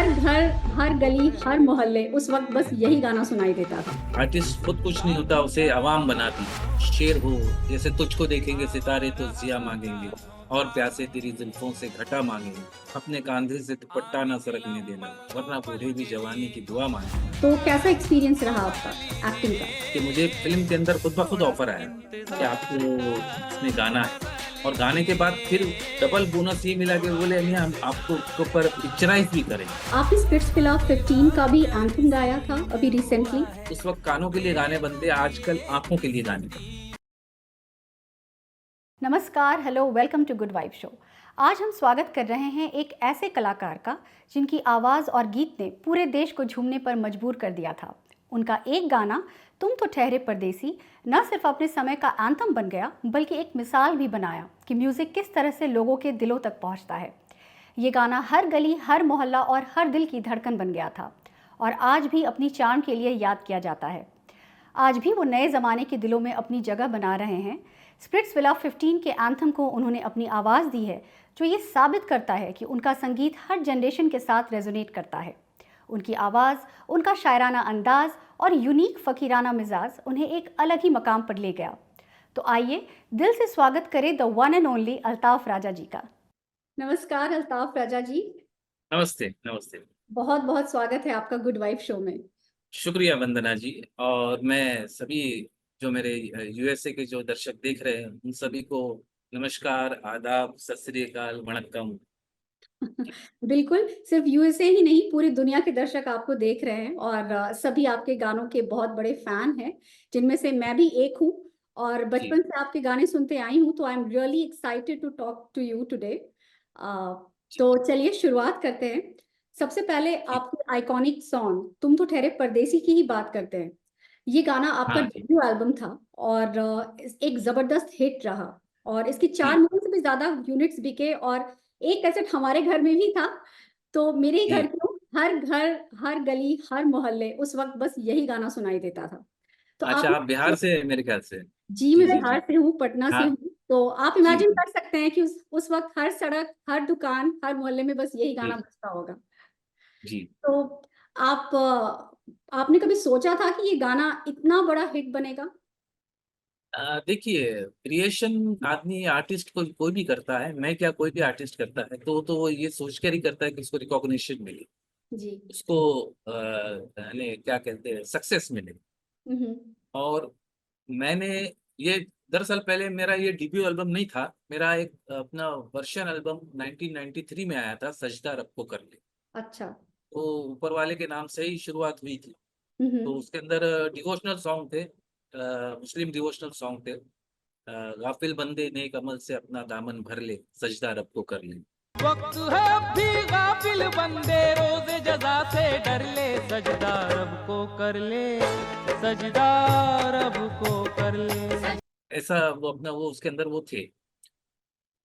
हर घर, हर गली, हर मोहल्ले उस वक्त बस यही गाना सुनाई देता था। आर्टिस्ट खुद कुछ नहीं होता, उसे आवाम बनाती। शेर हो जैसे तुझको देखेंगे सितारे तो जिया मांगेंगे, और प्यासे तेरी जुल्फों से घटा मांगेंगे, अपने कांधे से दुपट्टा ना सरकने देना, वरना बूढ़े भी जवानी की दुआ मांगेंगे। तो कैसा एक्सपीरियंस रहा आपका एक्टिंग का? कि मुझे फिल्म के अंदर खुद ब खुद ऑफर आया कि आपको इसमें गाना है, और गाने के बाद फिर डबल बोनस ये मिला कि बोले नहीं, हम आपको उसके ऊपर पिक्चराइज भी करेंगे। आपने स्पिट्सविला 15 का भी एंथम गाया था अभी रिसेंटली। उस वक्त कानों के लिए गाने बनते, आजकल आंखों के लिए गाने बनते। नमस्कार, hello, welcome to good vibe show. आज हम स्वागत कर रहे हैं एक ऐसे कलाकार का जिनकी आवाज़ और गीत ने पूरे देश को झूमने पर मजबूर कर दिया था। उनका एक गाना तुम तो ठहरे परदेसी न सिर्फ अपने समय का एंथम बन गया, बल्कि एक मिसाल भी बनाया कि म्यूज़िक किस तरह से लोगों के दिलों तक पहुंचता है। ये गाना हर गली, हर मोहल्ला और हर दिल की धड़कन बन गया था और आज भी अपनी चार्म के लिए याद किया जाता है। आज भी वो नए ज़माने के दिलों में अपनी जगह बना रहे हैं। स्पिट्सविला 15 के एंथम को उन्होंने अपनी आवाज़ दी है, जो ये साबित करता है कि उनका संगीत हर जनरेशन के साथ रेजोनेट करता है। उनकी आवाज़, उनका शायराना अंदाज और यूनिक फ़कीराना मिजाज उन्हें एक अलग ही मकाम पर ले गया। तो आइए दिल से स्वागत करें the one and only Altaf Raja ji का। नमस्कार अल्ताफ राजा जी। नमस्ते नमस्ते। बहुत बहुत स्वागत है आपका गुड वाइफ शो में। शुक्रिया वंदना जी। और मैं सभी जो मेरे यूएसए के जो दर्शक देख रहे हैं उन सभी को नमस्कार, आदाब, सत श्री अकाल, वणक्कम। बिल्कुल, सिर्फ यूएसए ही नहीं, पूरी दुनिया के दर्शक आपको देख रहे हैं और सभी आपके गानों के बहुत बड़े फैन हैं, जिनमें से मैं भी एक हूँ और जी बचपन से आपके गाने सुनते आई हूँ, तो I am really excited to talk to you today. जी तो चलिए शुरुआत करते हैं। सबसे पहले जी। आपके आइकॉनिक सॉन्ग तुम तो ठहरे परदेसी की ही बात करते हैं। ये गाना आपका हाँ जी डेब्यू एल्बम था और एक जबरदस्त हिट रहा और इसके 4 जी मिलियन से भी ज्यादा यूनिट्स बिके और एक कैसेट हमारे घर में भी था। तो मेरे ही घर जी। क्यों, हर घर, हर गली, हर मोहल्ले उस वक्त बस यही गाना सुनाई देता था। तो आप, अच्छा, आप बिहार से हैं मेरे ख्याल से। जी जी मैं जी बिहार जी। से हूँ, पटना से हाँ हूँ, तो आप जी इमेजिन जी कर सकते हैं कि उस वक्त हर सड़क, हर दुकान, हर मोहल्ले में बस यही गाना जी बजता होगा। जी। तो आप आपने कभी सोचा था कि ये गाना इतना बड़ा हिट बनेगा? देखिए, क्रिएशन आदमी आर्टिस्ट कोई भी करता है, मैं क्या कोई भी आर्टिस्ट करता है तो वो ये सोच कर ही करता है कि उसको रिकॉग्निशन मिले, जी। उसको यानी क्या कहते हैं, सक्सेस मिले। हम्म। और मैंने ये, दरअसल पहले मेरा ये डेब्यू एल्बम नहीं था, मेरा एक अपना वर्शन एल्बम 1993 में आया था, सजदा रब को कर ले। अच्छा। तो ऊपर वाले के नाम से ही शुरुआत हुई थी। तो हम्म। उसके अंदर डिवोशनल सॉन्ग थे, मुस्लिम डिवोशनल सॉन्ग थे। गाफिल बंदे नेक अमल से अपना दामन भर ले, सजदा रब को कर ले। वक्त है अब भी गाफिल बंदे रोजे जजा से डर ले, सजदा रब को कर ले, सजदा रब को कर ले। ऐसा वो अपना वो उसके अंदर वो थे,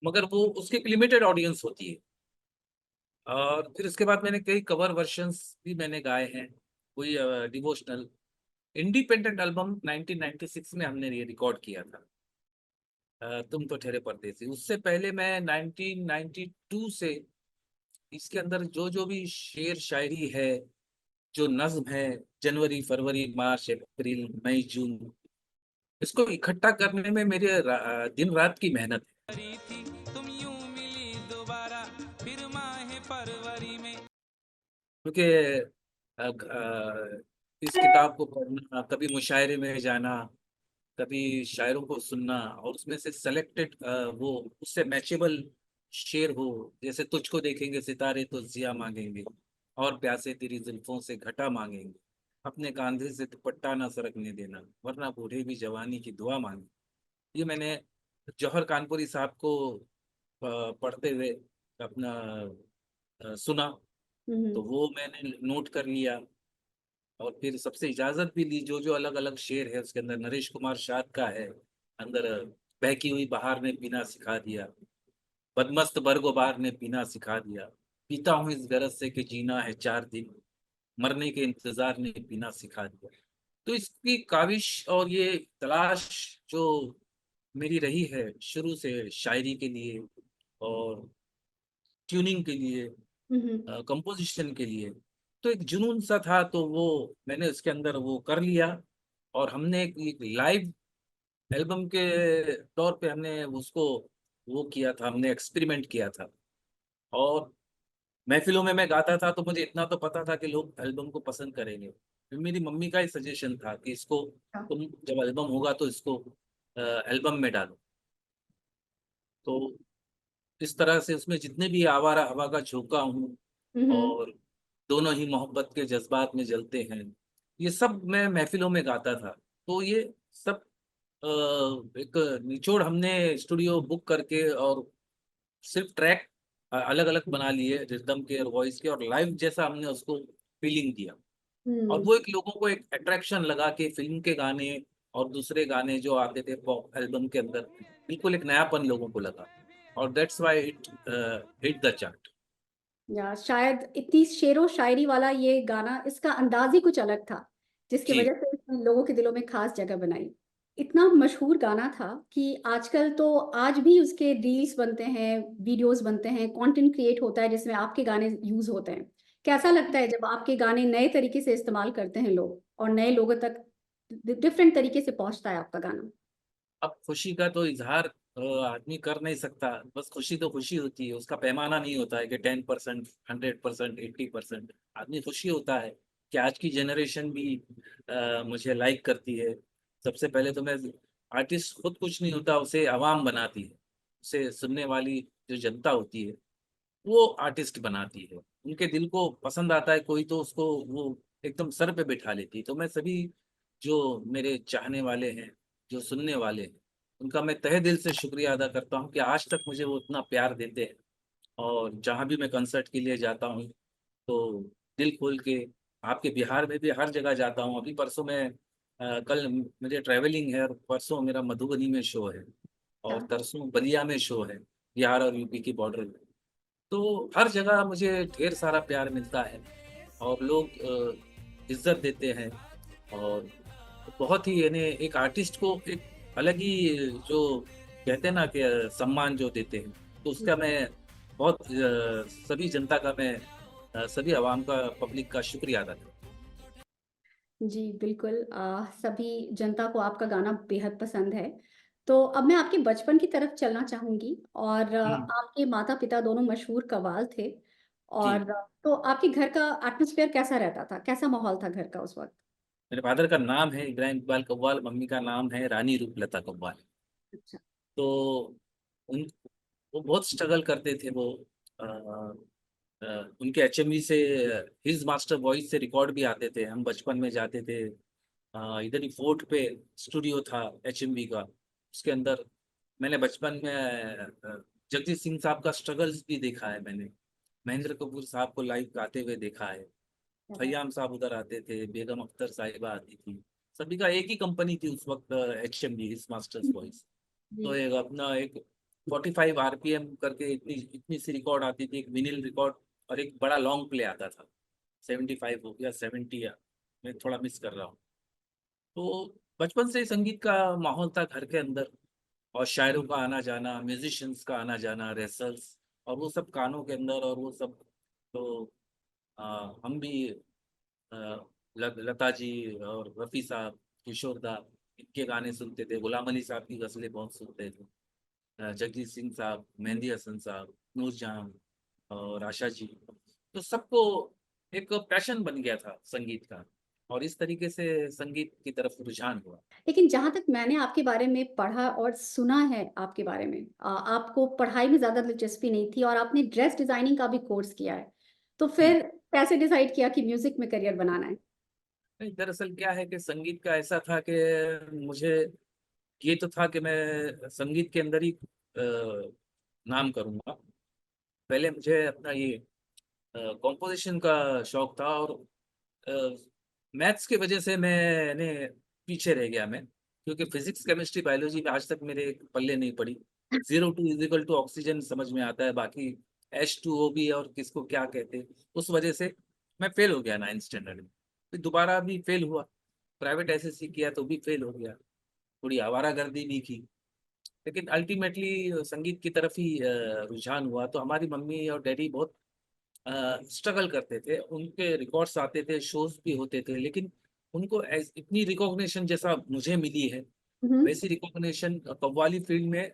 मगर वो उसकी एक लिमिटेड ऑडियंस होती है। और फिर उसके बाद मैंने कई कवर वर्जन्स भी मैंने गाए हैं, कोई डिवोशनल। इंडिपेंडेंट एल्बम 1996 में हमने ये रिकॉर्ड किया था, तुम तो ठहरे परदेसी। उससे पहले मैं 1992 से इसके अंदर जो जो भी शेर शायरी है, जो नज्म है, जनवरी फरवरी मार्च अप्रैल मई जून, इसको इकट्ठा करने में मेरे दिन रात की मेहनत है। करी थी तुम यूं मिली दोबारा, फिर माह फरवरी में। क्योंकि इस किताब को पढ़ना, कभी मुशायरे में जाना, कभी शायरों को सुनना, और उसमें से सेलेक्टेड वो उससे मैचेबल शेर हो जैसे तुझको देखेंगे सितारे तो जिया मांगेंगे, और प्यासे तेरी जुल्फों से घटा मांगेंगे, अपने कांधे से दुपट्टा ना सरकने देना, वरना बूढ़े भी जवानी की दुआ मांगे। ये मैंने जौहर कानपुरी साहब को पढ़ते हुए अपना सुना, तो हम्म। वो मैंने नोट कर लिया। और फिर सबसे इजाजत भी ली, जो जो अलग अलग शेर है उसके अंदर नरेश कुमार शाद का है अंदर, बहकी हुई बहार ने पीना सिखा दिया, बदमस्त बरगुबार ने पीना सिखा दिया, पीता हूँ इस गरज से कि जीना है 4 दिन, मरने के इंतजार ने पीना सिखा दिया। तो इसकी काविश और ये तलाश जो मेरी रही है शुरू से शायरी के लिए और ट्यूनिंग के लिए, कंपोजिशन के लिए। तो एक जुनून सा था, तो वो मैंने उसके अंदर वो कर लिया। और हमने एक लाइव एल्बम के तौर पे हमने उसको वो किया था, हमने एक्सपेरिमेंट किया था। और महफिलों में मैं गाता था तो मुझे इतना तो पता था कि लोग एल्बम को पसंद करेंगे। फिर मेरी मम्मी का ही सजेशन था कि इसको, हाँ। तुम जब एल्बम होगा तो इसको एल्बम में डालो। तो इस तरह से उसमें जितने भी आवारा हवा का झोंका हूँ, हम्म। और दोनों ही मोहब्बत के जज्बात में जलते हैं, ये सब मैं महफिलों में गाता था। तो ये सब एक निचोड़ हमने स्टूडियो बुक करके और सिर्फ ट्रैक अलग अलग बना लिए, रिदम के और वॉइस के, और लाइव जैसा हमने उसको फीलिंग दिया। और हम्म। वो एक लोगों को एक अट्रैक्शन लगा कि फिल्म के गाने और दूसरे गाने जो आते थे पॉप एल्बम के अंदर, बिल्कुल एक नयापन लोगों को लगा। और that's why it hit the chart. या शायद इतनी शेरो शायरी वाला ये गाना, इसका अंदाज ही कुछ अलग था, जिसकी जी। वजह से इसने लोगों के दिलों में खास जगह बनाई। इतना मशहूर गाना था कि आजकल तो आज भी उसके रील्स बनते हैं, वीडियोस बनते हैं, कंटेंट क्रिएट होता है जिसमें आपके गाने यूज होते हैं। कैसा लगता है जब आपके गाने नए तरीके से इस्तेमाल करते हैं लोग, और नए लोगों तक डिफरेंट तरीके से पहुंचता है आपका गाना? अब खुशी का तो इजहार आदमी कर नहीं सकता। बस खुशी तो खुशी होती है, उसका पैमाना नहीं होता है कि 10%, 100%, 80%। आदमी खुशी होता है कि आज की जनरेशन भी मुझे लाइक करती है। सबसे पहले तो मैं, आर्टिस्ट खुद कुछ नहीं होता, उसे आवाम बनाती है। उसे सुनने वाली जो जनता होती है वो आर्टिस्ट बनाती है। उनके दिल को पसंद आता है कोई, तो उसको वो एकदम सर पे बिठा लेती है। तो मैं सभी जो मेरे चाहने वाले हैं, जो सुनने वाले हैं, उनका मैं तहे दिल से शुक्रिया अदा करता हूँ कि आज तक मुझे वो इतना प्यार देते हैं। और जहाँ भी मैं कंसर्ट के लिए जाता हूँ तो दिल खोल के, आपके बिहार में भी हर जगह जाता हूँ। अभी परसों मैं कल मुझे ट्रैवलिंग है, और परसों मेरा मधुबनी में शो है, और अच्छा। तरसों बलिया में शो है, बिहार और यूपी की बॉर्डर में। तो हर जगह मुझे ढेर सारा प्यार मिलता है, और लोग इज्जत देते हैं। और बहुत ही, यानी एक आर्टिस्ट को एक अलग ही जो कहते हैं ना कि सम्मान जो देते हैं, तो उसका मैं बहुत सभी जनता का मैं सभी आवाम का, पब्लिक का शुक्रिया अदा करता जी बिल्कुल, सभी जनता को आपका गाना बेहद पसंद है। तो अब मैं आपके बचपन की तरफ चलना चाहूँगी, और हूँ। आपके माता-पिता दोनों मशहूर कव्वाल थे, जी। और तो आपके घर का एटमॉस्फेयर कैसा रहता था? कैसा माहौल था घर का उस वक़्त? मेरे फादर का नाम है इब्राहिम इकबाल कव्वाल, मम्मी का नाम है रानी रूपलता कव्वाल। अच्छा। तो उन वो बहुत स्ट्रगल करते थे वो। अ, अ, उनके एचएमवी से, हिज मास्टर वॉइस से रिकॉर्ड भी आते थे। हम बचपन में जाते थे, इधर ही फोर्ट पे स्टूडियो था एचएमवी का, उसके अंदर मैंने बचपन में जगजीत सिंह साहब का स्ट्रगल्स भी देखा है मैंने। महेंद्र कपूर साहब को लाइव गाते हुए देखा है। क्या बात! खय्याम साहब उधर आते थे, बेगम अख्तर साहिबा आती थी। सभी का एक ही कंपनी थी उस वक्त, एचएमवी, हिज मास्टर्स वॉइस। तो जी। एक अपना एक 45 आरपीएम करके इतनी इतनी सी रिकॉर्ड आती थी, एक विनिल रिकॉर्ड। और एक बड़ा लॉन्ग प्ले आता था, 75 हो या 70, या मैं थोड़ा मिस कर रहा हूँ। तो बचपन से ही संगीत का माहौल था घर के अंदर, और शायरों का आना जाना, म्यूजिशियंस का आना जाना, रेसल्स, और वो सब कानों के अंदर, और वो सब। तो हम भी अ, लता जी और रफ़ी साहब, किशोर दा, इनके गाने सुनते थे। गुलाम अली साहब की गज़लें बहुत सुनते थे। जगजीत सिंह साहब, मेहंदी हसन साहब, नूरजहां और आशा जी। तो सबको एक पैशन बन गया था संगीत का, और इस तरीके से संगीत की तरफ रुझान हुआ। लेकिन जहाँ तक मैंने आपके बारे में पढ़ा और सुना है आपके बारे में, आपको पढ़ाई में ज़्यादा दिलचस्पी नहीं थी, और आपने ड्रेस डिज़ाइनिंग का भी कोर्स किया है। तो जी। फिर कैसे डिसाइड किया कि म्यूज़िक में करियर बनाना है? नहीं, दरअसल क्या है कि संगीत का ऐसा था कि मुझे ये तो था कि मैं संगीत के अंदर ही नाम करूंगा। पहले मुझे अपना ये कॉम्पोजिशन का शौक था, और मैथ्स की वजह से मैंने पीछे रह गया मैं, क्योंकि फिजिक्स केमिस्ट्री बायोलॉजी में आज तक मेरे पल्ले नहीं पड़ी। 02 इज इक्वल टू ऑक्सीजन समझ में आता है, बाकी H2O भी और किसको क्या कहते हैं। उस वजह से मैं फेल हो गया 9th स्टैंडर्ड में। फिर दोबारा भी फेल हुआ, प्राइवेट एसएससी किया तो भी फेल हो गया, थोड़ी आवारागर्दी भी की। लेकिन अल्टीमेटली संगीत की तरफ ही रुझान हुआ। तो हमारी मम्मी और डैडी बहुत स्ट्रगल करते थे, उनके रिकॉर्ड्स आते थे, शोज भी होते थे, लेकिन उनको इतनी रिकॉग्निशन जैसा मुझे मिली है हम्म। वैसी रिकॉग्निशन कव्वाली फील्ड में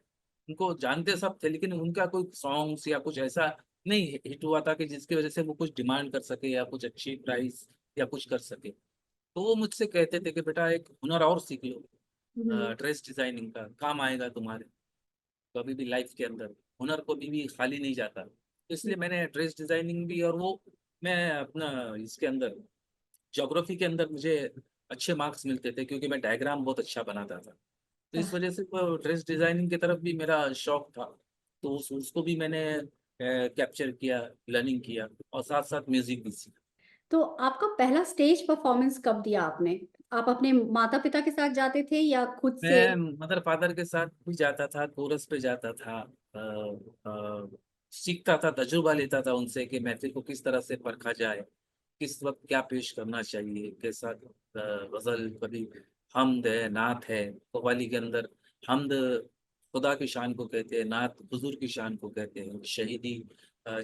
उनको जानते सब थे, लेकिन उनका कोई सॉन्ग्स या कुछ ऐसा नहीं हिट हुआ था कि जिसकी वजह से वो कुछ डिमांड कर सके या कुछ अच्छी प्राइस या कुछ कर सके। तो वो मुझसे कहते थे कि बेटा एक हुनर और सीख लो, हम्म। ड्रेस डिजाइनिंग का काम आएगा तुम्हारे कभी भी लाइफ के अंदर, हुनर को भी खाली नहीं जाता। तो इसलिए मैंने ड्रेस डिजाइनिंग भी, और वो मैं अपना इसके अंदर ज्योग्राफी के अंदर मुझे अच्छे मार्क्स मिलते थे क्योंकि मैं डायग्राम बहुत अच्छा बनाता था। तो इस वजह से वो ड्रेस डिजाइनिंग की तरफ भी मेरा शौक था। तो उसको भी मैंने कैप्चर किया, लर्निंग किया, और साथ साथ म्यूजिक भी सीखा। तो आपका पहला स्टेज परफॉर्मेंस कब दिया आपने? आप अपने माता पिता के साथ जाते थे या खुद से? मैं मदर फादर के साथ भी जाता था, कोरस पे जाता था, सीखता था, तजुर्बा लेता था उनसे कि महफिल को किस तरह से परखा जाए, किस वक्त क्या पेश करना चाहिए, कैसा गजल, कभी हमद है, नात है। कव्वाली के अंदर हमद खुदा की शान को कहते हैं, नात हुजूर की शान को कहते हैं, शहीदी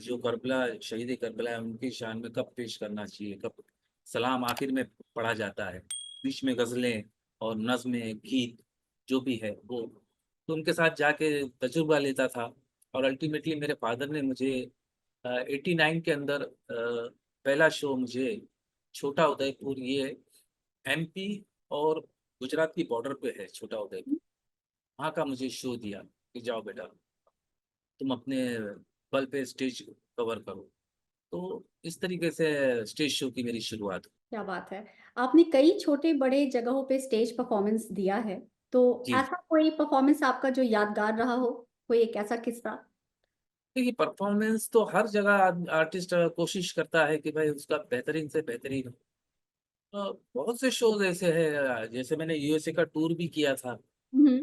जो करबला शहीद करबला है उनकी शान में कब पेश करना चाहिए, कब सलाम आखिर में पढ़ा जाता है, बीच में गजलें और नज़्में, गीत जो भी है वो। तो उनके साथ जाके तजुर्बा लेता था, और अल्टीमेटली मेरे फादर ने मुझे 89 के अंदर पहला शो मुझे छोटा उदयपुर, ये एमपी और गुजरात की बॉर्डर पे है छोटा उदयपुर, वहाँ का मुझे शो दिया कि जाओ बेटा तुम अपने बल पे स्टेज कवर करो। तो इस तरीके से स्टेज शो की मेरी शुरुआत हुई। क्या बात है! आपने कई छोटे-बड़े जगहों पे स्टेज परफॉर्मेंस दिया है, तो जी, ऐसा कोई परफॉर्मेंस आपका जो यादगार रहा हो? कोई एक ऐसा किस्सा? देखिए परफॉर्मेंस तो हर जगह आर्टिस्ट कोशिश करता है कि भाई उसका बेहतरीन से बेहतरीन हो। बहुत से शोज ऐसे हैं, जैसे मैंने यूएसए का टूर भी किया था, हुँ,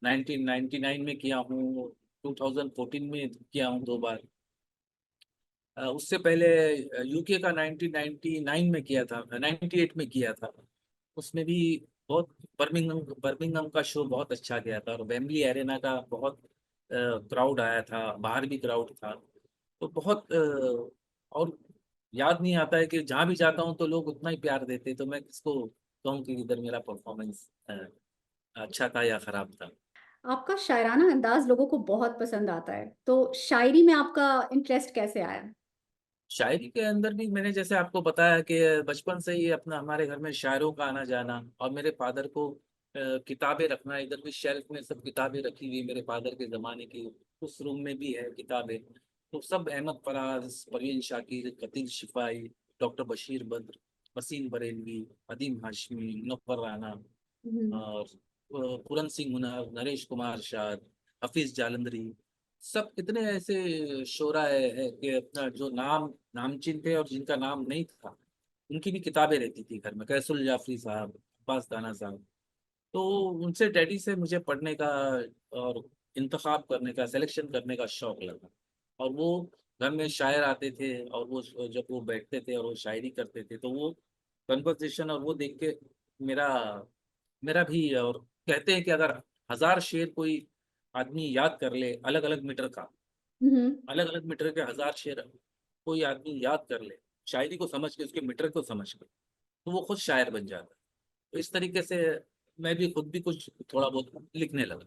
1999 में किया हूँ, 2014 में किया हूँ 2 बार। उससे पहले यूके का 1999 में किया था, 98 में किया था। उसमें भी बहुत बर्मिंघम का शो बहुत अच्छा गया था, और वेम्बली एरेना का बहुत क्राउड आया था, बाहर भी क्राउड था। तो बहुत और याद नहीं आता है कि जहाँ भी जाता हूँ तो लोग उतना ही प्यार देते, तो मैं किसको कहूँ कि इधर मेरा परफॉर्मेंस अच्छा था या खराब था। आपका शायराना अंदाज़ लोगों को बहुत पसंद आता है, तो शायरी में आपका इंटरेस्ट कैसे आया? शायरी के अंदर भी मैंने जैसे आपको बताया कि बचपन से ही अपना हमारे घर में शायरों का आना जाना, और मेरे फादर को किताबें रखना, इधर भी शेल्फ में सब किताबें रखी हुई मेरे फादर के ज़माने की, उस रूम में भी है किताबें। तो सब अहमद फराज, परवीन शाकिर, कतील शिफाई, डॉक्टर बशीर बद्र, वसीम बरेलवी, अदीम हाशमी, मुनव्वर राना, हुँ, और पूरन सिंह हुनर, नरेश कुमार शाद, हफीज जालंधरी, सब कितने ऐसे शोराए हैं कि अपना जो नामचीन थे और जिनका नाम नहीं था, उनकी भी किताबें रहती थी घर में, कैसुल जाफरी साहब, अब्बास दाना साहब। तो उनसे डैडी से मुझे पढ़ने का और इंतखाब करने का, सिलेक्शन करने का शौक लगा। और वो घर में शायर आते थे, और वो जब वो बैठते थे और वो शायरी करते थे, तो वो कन्वर्सेशन और वो देख के मेरा मेरा भी, और कहते हैं कि अगर 1000 शेर कोई आदमी याद कर ले, अलग अलग मीटर का, हुँ। अलग अलग मीटर के 1000 शेर कोई आदमी याद कर ले, शायरी को समझ के, उसके मीटर को समझ के, तो वो खुद शायर बन जाता है। तो इस तरीके से मैं भी खुद भी कुछ थोड़ा बहुत लिखने लगा।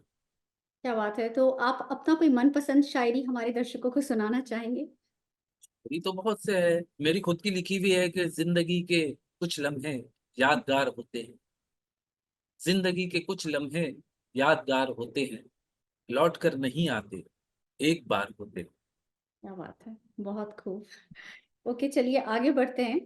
क्या बात है! तो आप अपना कोई मनपसंद शायरी हमारे दर्शकों को सुनाना चाहेंगे? ये तो बहुत से है, मेरी खुद की लिखी हुई है कि जिंदगी के कुछ लम्हे यादगार होते हैं, जिंदगी के कुछ लम्हे यादगार होते हैं, लौट कर नहीं आते, एक बार होते हैं। क्या बात है! बहुत खूब। ओके, चलिए आगे बढ़ते हैं।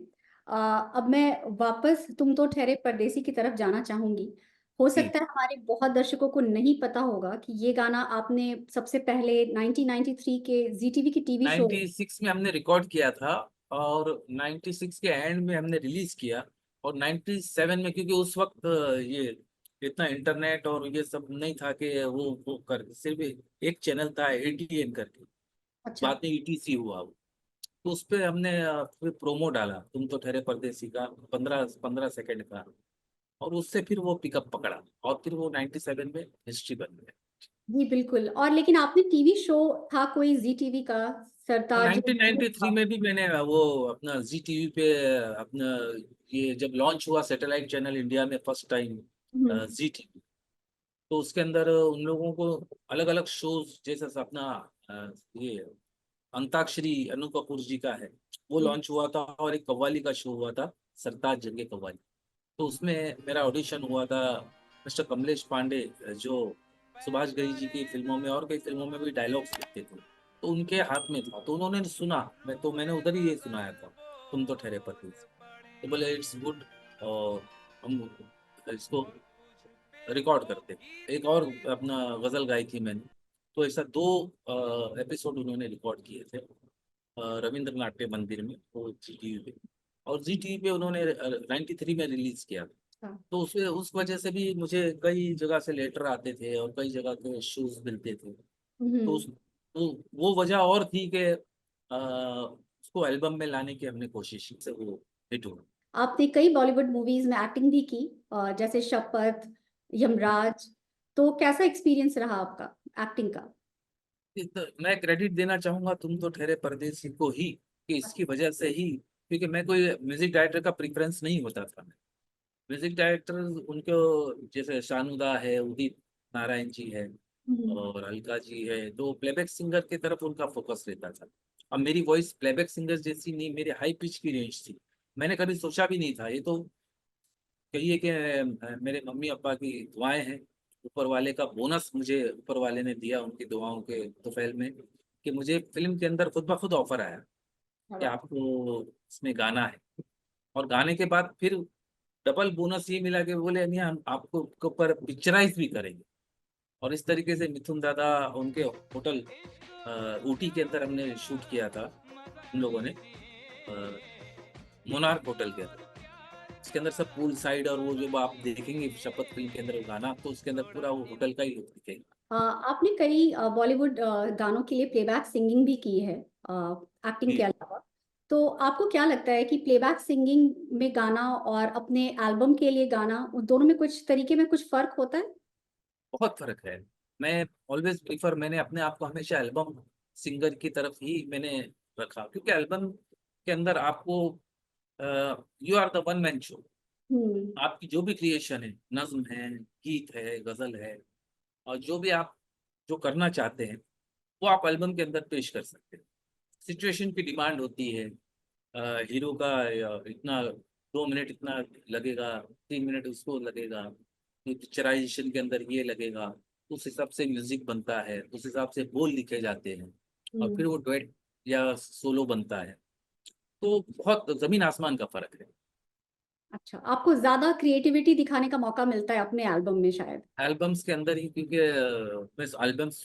अब मैं वापस तुम तो ठहरे परदेसी की तरफ जाना चाहूँगी। हो जी, सकता है हमारे बहुत दर्शकों को नहीं पता होगा कि ये गाना आपने सबसे पहले 1993 के ज़ी टीवी की टीवी शो। 96 में हमने रिकॉर्ड किया था, और 96 के एंड में हमने रिलीज किया, और 97 में, क्योंकि उस वक्त ये इतना इंटरनेट और ये सब नहीं था कि वो कर सिर्फ एक चैनल था एटीएन करके, अच्छा, बाद में ईटीसी हुआ वो। तो उस पे हमने फिर प्रोमो डाला, तुम तो ठहरे परदेसी का, 15 15 सेकंड का, और उससे फिर वो पिकअप पकड़ा, और फिर वो 97 में हिस्ट्री बन गया। जी बिल्कुल। और लेकिन आपने टीवी शो था कोई ज़ी टीवी का सरताज जो 1993 में भी मैंने वो अपना जी टीवी पे अपना ये जब लॉन्च हुआ सैटेलाइट चैनल इंडिया में फर्स्ट टाइम जी टीवी, तो उसके अंदर उन लोगों को अलग अलग शोज जैसे अपना ये अंताक्षरी अनु कपूर जी का है वो लॉन्च हुआ था, और एक कव्वाली का शो हुआ था सरताज जंगे कव्वाली। तो उसमें मेरा ऑडिशन हुआ था। मिस्टर कमलेश पांडे जो सुभाष घई जी की फिल्मों में और कई फिल्मों में भी डायलॉग्स लिखते थे, तो उनके हाथ में था। तो उन्होंने सुना, मैंने उधर ही ये सुनाया था, तुम तो ठहरे परदेसी। तो बोले इट्स गुड, और हम इसको रिकॉर्ड करते। एक और अपना गजल गाई थी मैंने। तो ऐसा 2 एपिसोड उन्होंने रिकॉर्ड किए थे रविंद्र नाट्य मंदिर में, वो जी टीवी पे। और जी टीवी पे उन्होंने 93 में रिलीज किया। हाँ। तो उसमें उस वजह से भी मुझे कई जगह से लेटर आते थे और कई जगह के शोज मिलते थे। तो वो वजह और थी कि उसको एल्बम में लाने की हमने कोशिश की, से वो हिट हुआ। आपने कई बॉलीवुड मूवीज में एक्टिंग भी की, जैसे शपथ, यमराज। तो कैसा एक्सपीरियंस रहा आपका एक्टिंग का? मैं क्रेडिट देना चाहूंगा तुम तो ठहरे परदेसी को ही, कि इसकी वजह से ही, क्योंकि मैं कोई म्यूजिक डायरेक्टर का प्रेफरेंस नहीं होता था। म्यूजिक डायरेक्टर उनको जैसे शानुदा है, उदित नारायण जी है और अलका जी है, तो प्लेबैक सिंगर की तरफ उनका फोकस रहता था। अब मेरी वॉइस प्लेबैक सिंगर जैसी नहीं, मेरी हाई पिच की रेंज थी। मैंने कभी सोचा भी नहीं था। ये तो कहिए कि मेरे मम्मी पापा की दुआएं हैं, ऊपर वाले का बोनस मुझे ऊपर वाले ने दिया उनकी दुआओं के तोफेल में, कि मुझे फिल्म के अंदर खुद ब खुद ऑफर आया कि आपको इसमें गाना है। और गाने के बाद फिर डबल बोनस ये मिला कि बोले नहीं हम आपको के ऊपर पिक्चराइज भी करेंगे। और इस तरीके से मिथुन दादा उनके होटल ऊटी के अंदर हमने शूट किया था हम लोगों ने, मोनार्क होटल के अंदर। इसके अंदर सब पूल साइड, और वो जो आप देखेंगे शपथ फिल्म के अंदर वो गाना, तो उसके अंदर पूरा वो होटल का ही लुक दिखेगा। आपने कई बॉलीवुड गानों के लिए प्लेबैक सिंगिंग भी की है एक्टिंग के अलावा। तो आपको क्या लगता है कि प्लेबैक सिंगिंग में गाना और अपने एल्बम के लिए गाना, उन दोनों में कुछ तरीके में कुछ फर्क होता है? बहुत फर्क है। मैं ऑलवेज प्रीफर, मैंने अपने आप को हमेशा एल्बम सिंगर की तरफ ही मैंने रखा, क्योंकि एल्बम के अंदर आपको you are the one man show. आपकी जो भी क्रिएशन है, नज्म है, गीत है, गजल है, और जो भी आप जो करना चाहते हैं वो आप एल्बम के अंदर पेश कर सकते हैं। सिचुएशन की डिमांड होती है, हीरो का इतना 2 मिनट इतना लगेगा, 3 मिनट उसको लगेगा, पिक्चराइजेशन के अंदर ये लगेगा, उस हिसाब से म्यूजिक बनता है, उस हिसाब से बोल लिखे जाते हैं, और फिर वो डुएट या सोलो बनता है। तो बहुत जमीन आसमान का फर्क है। अच्छा, आपको ज्यादा क्रिएटिविटी दिखाने का मौका मिलता है अपने एल्बम में शायद? एल्बम्स के अंदर ही, क्योंकि मैं एल्बम्स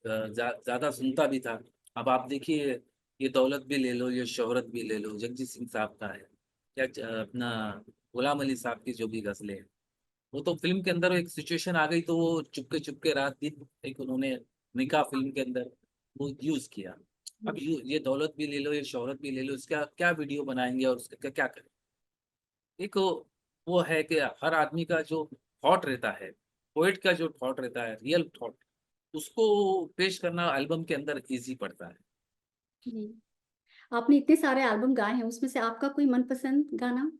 ज्यादा सुनता भी था। अब आप देखिए, ये दौलत भी ले लो, ये शोहरत भी ले लो, जगजीत सिंह साहब का है, या अपना गुलाम अली साहब की जो भी गजलें हैं, वो तो फिल्म के अंदर एक सिचुएशन आ गई तो वो चुपके चुपके रात दिन एक उन्होंने निकाह फिल्म के अंदर वो यूज किया। अब ये दौलत भी ले लो, ये शोहरत भी ले लो, इसका क्या वीडियो बनाएंगे और उसका क्या करें। एक वो है कि हर आदमी का जो थॉट रहता है, पोएट का जो थॉट रहता है, रियल थॉट, उसको पेश करना एल्बम के अंदर इजी पड़ता है। जी। आपने इतने सारे एल्बम गाए हैं, उसमें से आपका कोई मनपसंद गाना?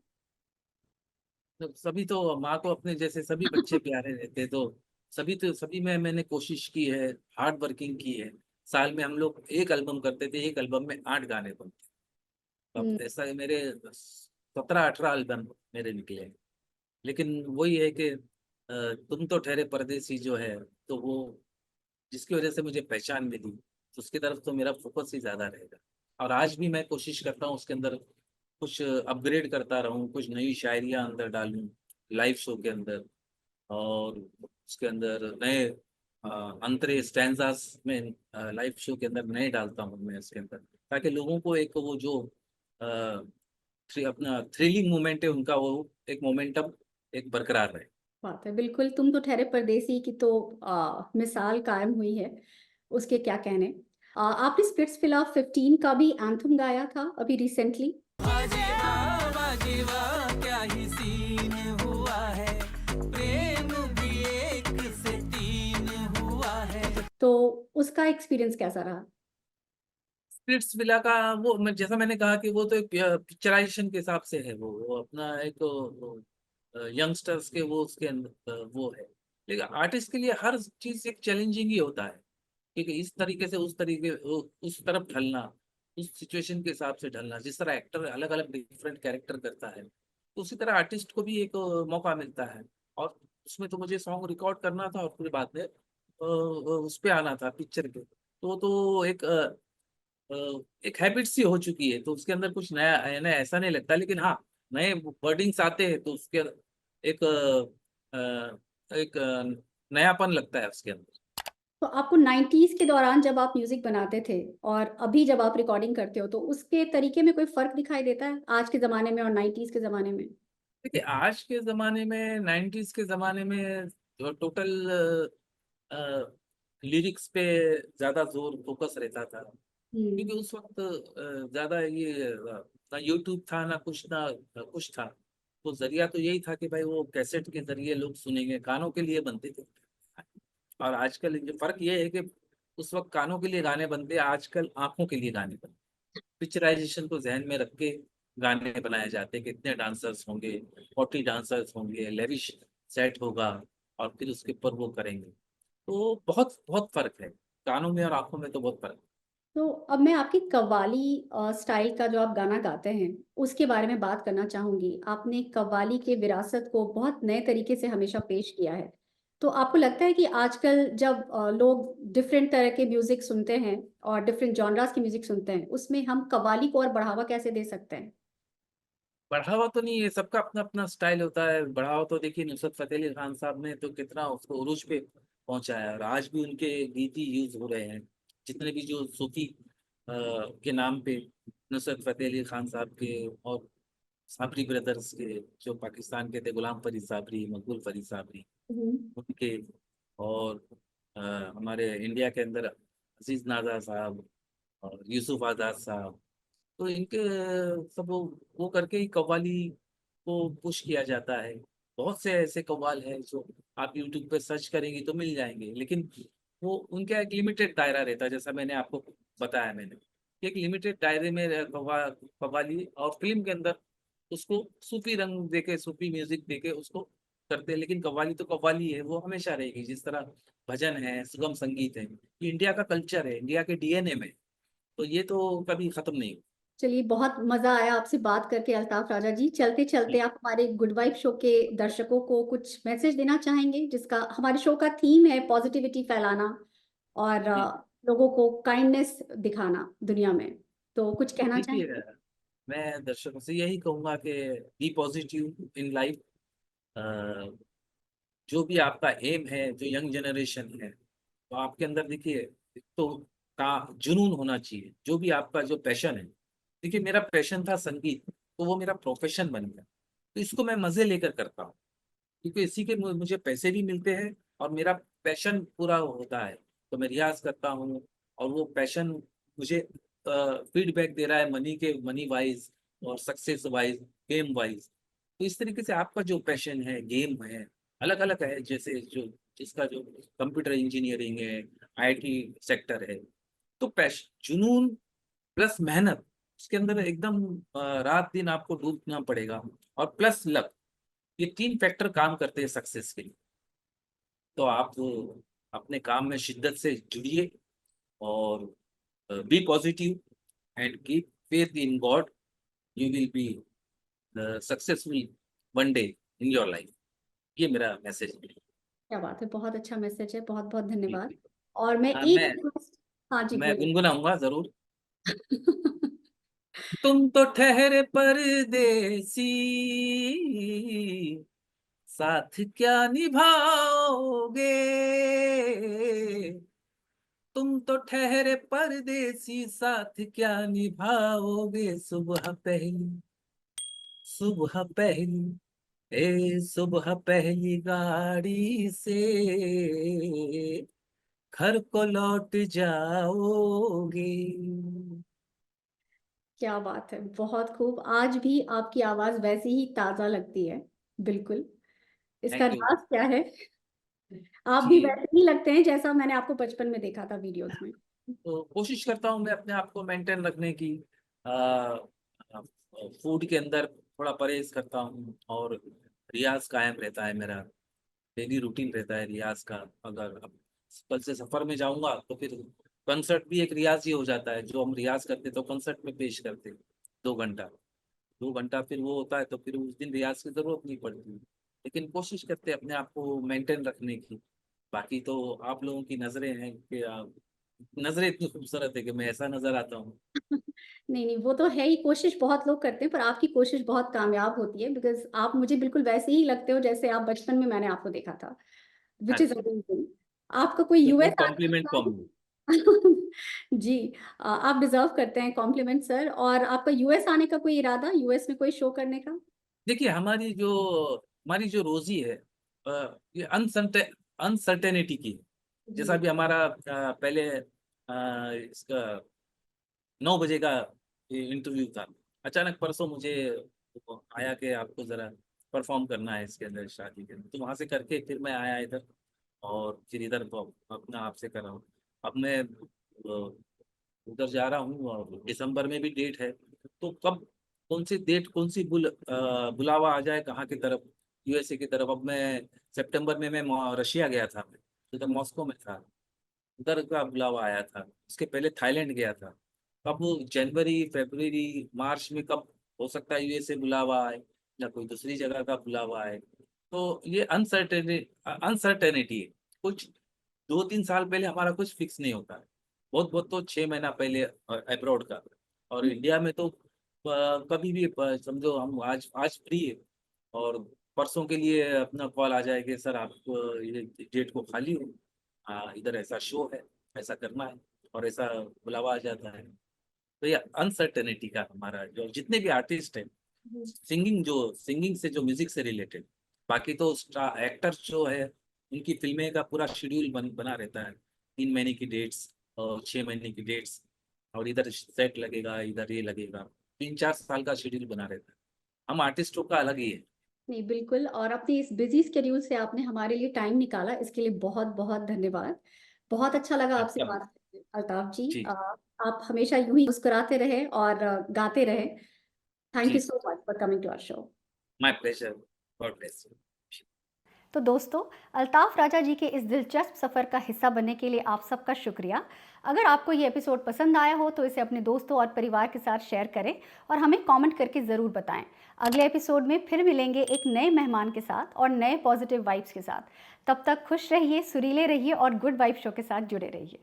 तो माँ को अपने जैसे सभी बच्चे प्यारे रहते, तो सभी में मैंने कोशिश की है, हार्ड वर्किंग की है। साल में हम लोग एक एल्बम करते थे, एक एल्बम में 8 गाने बनते। अब ऐसा है, मेरे 17-18 एल्बम मेरे निकले हैं। लेकिन वही है कि तुम तो ठहरे परदेसी जो है, तो वो जिसकी वजह से मुझे पहचान मिली, तो उसकी तरफ तो मेरा फोकस ही ज्यादा रहेगा। और आज भी मैं कोशिश करता हूँ उसके अंदर कुछ अपग्रेड करता रहूँ, कुछ नई शायरियाँ अंदर डालूं लाइव शो के अंदर, और उसके अंदर नए अंतरे स्टैंजास में लाइव शो के अंदर नए डालता हूँ मैं इसके अंदर, ताकि लोगों को एक वो जो अपना थ्रिलिंग मोमेंट है उनका, वो एक मोमेंटम एक बरकरार रहे। बात है, बिल्कुल। तुम तो ठहरे परदेसी की तो मिसाल कायम हुई है, उसके क्या कहने। आपने स्प्लिट्सविला 15 का भी एंथम गाया था अभी रिसेंटली। क्या ही सीन हुआ है, प्रेम भी एक से 3 हुआ है। तो उसका एक्सपीरियंस कैसा रहा? स्प्लिट्स विला का वो जैसा मैंने कहा कि वो तो एक पिक्चराइजेशन के हिसाब से है, वो अपना एक यंगस्टर्स के वो उसके अंदर वो है। लेकिन आर्टिस्ट के लिए हर चीज एक चैलेंजिंग ही होता है, क्योंकि इस तरीके से उस तरीके उस तरफ ढलना, उस सिचुएशन के हिसाब से ढलना, जिस तरह एक्टर अलग अलग डिफरेंट कैरेक्टर करता है, तो उसी तरह आर्टिस्ट को भी एक मौका मिलता है। और उसमें तो मुझे सॉन्ग रिकॉर्ड करना था और फिर बाद में उस पे आना था पिक्चर पे, तो एक हैबिट सी हो चुकी है, तो उसके अंदर कुछ नया है ना ऐसा नहीं लगता। लेकिन हाँ, नए वर्डिंग्स आते हैं तो उसके एक एक नयापन लगता है उसके अंदर। तो आपको 90s के दौरान जब आप म्यूजिक बनाते थे और अभी जब आप रिकॉर्डिंग करते हो, तो उसके तरीके में कोई फर्क दिखाई देता है आज के जमाने में और 90s के जमाने में? देखिए, आज के ज़माने में 90s के ज़माने में जो टोटल लिरिक्स पे ज़्यादा जोर फोकस रहता था, क्योंकि हम्म। उस वक्त ज़्यादा ये ना यूट्यूब था ना कुछ, ना कुछ था। तो जरिया तो यही था कि भाई वो कैसेट के जरिए लोग सुनेंगे, कानों के लिए बनते थे। और आजकल जो फर्क ये है कि उस वक्त कानों के लिए गाने बनते, आजकल आंखों के लिए गाने बनते। पिक्चराइजेशन को जहन में रख के गाने बनाए जाते हैं कि इतने डांसर्स होंगे, 40 डांसर्स होंगे, लेविश सेट होगा, और फिर उसके ऊपर वो करेंगे। तो बहुत बहुत फर्क है, कानों में और आंखों में तो बहुत फर्क है। तो अब मैं आपकी कव्वाली स्टाइल का जो आप गाना गाते हैं उसके बारे में बात करना चाहूंगी। आपने कव्वाली के विरासत को बहुत नए तरीके से हमेशा पेश किया है। तो आपको लगता है कि आजकल जब लोग डिफरेंट तरह के म्यूजिक सुनते हैं और डिफरेंट जॉनरास की म्यूजिक सुनते हैं, उसमें हम कव्वाली को और बढ़ावा कैसे दे सकते हैं? बढ़ावा तो नहीं है, सबका अपना अपना स्टाइल होता है। बढ़ावा तो देखिए, नुसरत फतेह अली खान साहब ने तो कितना उसको उरूज पे पहुंचाया है, और आज भी उनके गीत ही यूज हो रहे हैं। जितने भी जो सूफी के नाम पे नुसरत फतेह अली खान साहब के और साबरी ब्रदर्स के, जो पाकिस्तान के थे, गुलाम फरीद साबरी, मकबूल फरीद साबरी, हम्म। उनके, और अ, हमारे इंडिया के अंदर अजीज नाजा साहब और यूसुफ आजाद साहब, तो इनके सब वो करके ही कव्वाली को पुश किया जाता है। बहुत से ऐसे कव्वाल हैं जो आप यूट्यूब पे सर्च करेंगे तो मिल जाएंगे, लेकिन वो उनका एक लिमिटेड दायरा रहता है। जैसा मैंने आपको बताया, मैंने एक लिमिटेड दायरे में कव्वाली, और फिल्म के अंदर उसको सूफी रंग देके, सूफी म्यूजिक देके उसको करते हैं। लेकिन कव्वाली तो कव्वाली है, वो हमेशा रहेगी। जिस तरह भजन है, सुगम संगीत है, ये इंडिया का कल्चर है, इंडिया के डीएनए में, तो ये तो कभी खत्म नहीं चलिए, बहुत मजा आया आपसे बात करके अल्ताफ राजा जी। चलते चलते होगा। आप हमारे गुड वाइब शो के दर्शकों को कुछ मैसेज देना चाहेंगे, जिसका हमारे शो का थीम है पॉजिटिविटी फैलाना और लोगों को काइंडनेस दिखाना दुनिया में। तो कुछ कहना देखिए, चाहेंगे? मैं दर्शकों से यही कहूंगा कि बी पॉजिटिव इन लाइफ। जो भी आपका एम है, जो यंग जनरेशन है, तो आपके अंदर देखिए, एक तो का जुनून होना चाहिए। जो भी आपका जो पैशन है, देखिए मेरा पैशन था संगीत, तो वो मेरा प्रोफेशन बन गया, तो इसको मैं मजे लेकर करता हूँ, क्योंकि इसी के मुझे पैसे भी मिलते हैं और मेरा पैशन पूरा होता है। तो मैं रियाज करता हूँ, और वो पैशन मुझे फीडबैक दे रहा है, मनी वाइज और सक्सेस वाइज, गेम वाइज। तो इस तरीके से आपका जो पैशन है, गेम है, अलग अलग है। जैसे जो जिसका जो कंप्यूटर इंजीनियरिंग है, आईटी सेक्टर है, तो पैशन, जुनून प्लस मेहनत, उसके अंदर एकदम रात दिन आपको डूबना पड़ेगा, और प्लस लक, ये तीन फैक्टर काम करते हैं सक्सेस के लिए। तो आप अपने काम में शिद्दत से जुड़िए, और be positive and keep faith in God, you will be successful one day in your life. ये मेरा मैसेज है। क्या बात है, बहुत अच्छा मैसेज है, बहुत बहुत धन्यवाद। जी। और मैं हाँ, एक request- हाँ जी, मैं बोलिए। गुनगुनाऊंगा जरूर। तुम तो ठहरे परदेसी, साथ क्या निभाओगे। तुम तो ठहरे परदेसी, साथ क्या निभाओगे। सुबह पहली, सुबह पहली, सुबह पहली गाड़ी से घर को लौट जाओगे। क्या बात है, बहुत खूब। आज भी आपकी आवाज वैसी ही ताजा लगती है, बिल्कुल। इसका थैंक यू राज क्या है? आप भी जी। वैसे ही लगते हैं जैसा मैंने आपको बचपन में देखा था वीडियोस में। तो कोशिश करता हूँ मैं अपने आप को मेंटेन रखने की। फूड के अंदर थोड़ा परहेज करता हूँ, और रियाज कायम रहता है मेरा। डेली रूटीन रहता है रियाज का। अगर अब कल से सफर में जाऊंगा तो फिर कंसर्ट भी एक रियाज ही हो जाता है। जो हम रियाज करते तो कंसर्ट में पेश करते 2 घंटा। 2 घंटा फिर वो होता है, तो फिर उस दिन रियाज की जरूरत नहीं पड़ती। लेकिन कोशिश करते हैं अपने आप को मेंटेन रखने की। बाकी तो आप लोगों की नजरें हैं कि नजरें इतनी खूबसूरत है कि मैं ऐसा नजर आता हूँ। नहीं नहीं, वो तो है ही, कोशिश बहुत लोग करते हैं पर आपकी कोशिश बहुत कामयाब होती है, बिकॉज आप मुझे बिल्कुल वैसे ही लगते हो जैसे आप बचपन में मैंने आपको देखा था, विच इज अच्छा, अमेजिंग। आपका कोई यूएस गुड आने का कॉम्प्लीमेंट फॉर मी। प्लान? जी, आप डिजर्व करते हैं कॉम्प्लीमेंट सर। और आपका यूएस आने का कोई इरादा, यूएस में कोई शो करने का? देखिए, हमारी जो रोजी है, ये अनसर्टेनिटी की है। जैसा जी भी हमारा पहले इसका 9 बजे का इंटरव्यू था। अचानक परसों मुझे आया कि आपको जरा परफॉर्म करना है इसके अंदर, शादी के अंदर। तो वहां से करके फिर मैं आया इधर, और फिर इधर अपना आपसे कर रहा हूँ। अब मैं उधर जा रहा हूँ, और दिसंबर में भी डेट है। तो कब कौन सी डेट, कौन सी बुलावा आ जाए कहाँ की तरफ, यूएसए की तरफ। अब मैं सितंबर में मैं रशिया गया था, उधर मॉस्को में था। उधर का बुलावा आया था। उसके पहले थाईलैंड गया था। अब वो जनवरी फरवरी मार्च में कब हो सकता है यूएसए बुलावा आए, या कोई दूसरी जगह का बुलावा आए। तो ये अनसर्टेनिटी है। कुछ 2-3 साल पहले हमारा कुछ फिक्स नहीं होता है। बहुत बहुत तो 6 महीना पहले अब्रॉड का। और इंडिया में तो कभी भी समझो हम आज आज फ्री है, और परसों के लिए अपना कॉल आ जाए कि सर आप ये डेट को खाली हो, इधर ऐसा शो है, ऐसा करना है, और ऐसा बुलावा आ जाता है। तो ये अनसर्टेनिटी का हमारा, जो जितने भी आर्टिस्ट हैं, सिंगिंग से, जो म्यूजिक से रिलेटेड। बाकी तो एक्टर्स जो है, उनकी फिल्में का पूरा शेड्यूल बना रहता है। 3 महीने की डेट्स और 6 महीने की डेट्स, और इधर सेट लगेगा, इधर ये लगेगा। 3-4 साल का शेड्यूल बना रहता है। हम आर्टिस्टों का अलग ही है। नहीं बिल्कुल, और अपनी इस बिजी स्केड्यूल से आपने हमारे लिए टाइम निकाला, इसके लिए बहुत बहुत धन्यवाद। बहुत अच्छा लगा आपसे आपका भी। बात करके अल्ताफ जी। जी। आप हमेशा यूं ही मुस्कुराते रहे और गाते रहे। Thank you ji, so much for coming to our show. My pleasure. God bless you. तो दोस्तों, अल्ताफ राजा जी के इस दिलचस्प सफ़र का हिस्सा बनने के लिए आप सबका शुक्रिया। अगर आपको ये एपिसोड पसंद आया हो तो इसे अपने दोस्तों और परिवार के साथ शेयर करें, और हमें कमेंट करके ज़रूर बताएं। अगले एपिसोड में फिर मिलेंगे एक नए मेहमान के साथ और नए पॉजिटिव वाइब्स के साथ। तब तक खुश रहिए, सुरीले रहिए और गुड वाइब शो के साथ जुड़े रहिए।